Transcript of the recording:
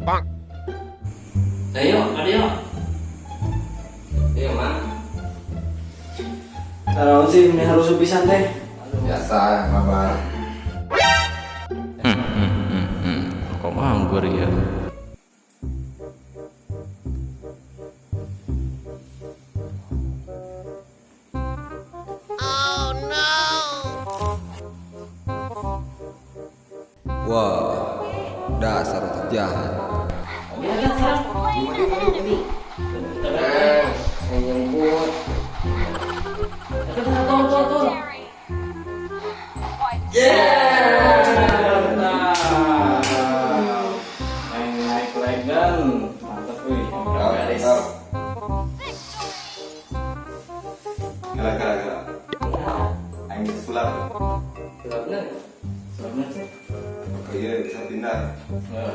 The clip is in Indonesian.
Ayo, ayo. Ayo, Mang. Kalau sih ini harus pisan teh. Biasa, kabar. Kok nganggur ya? Wah, dasar otak jahat. Saya nyemput. Naik-naikan. Mantap wih. Garis. Gara-gara. Aing sulap. Sulapnya? Sulapnya sih? Oh iya, bisa pindah. Udah.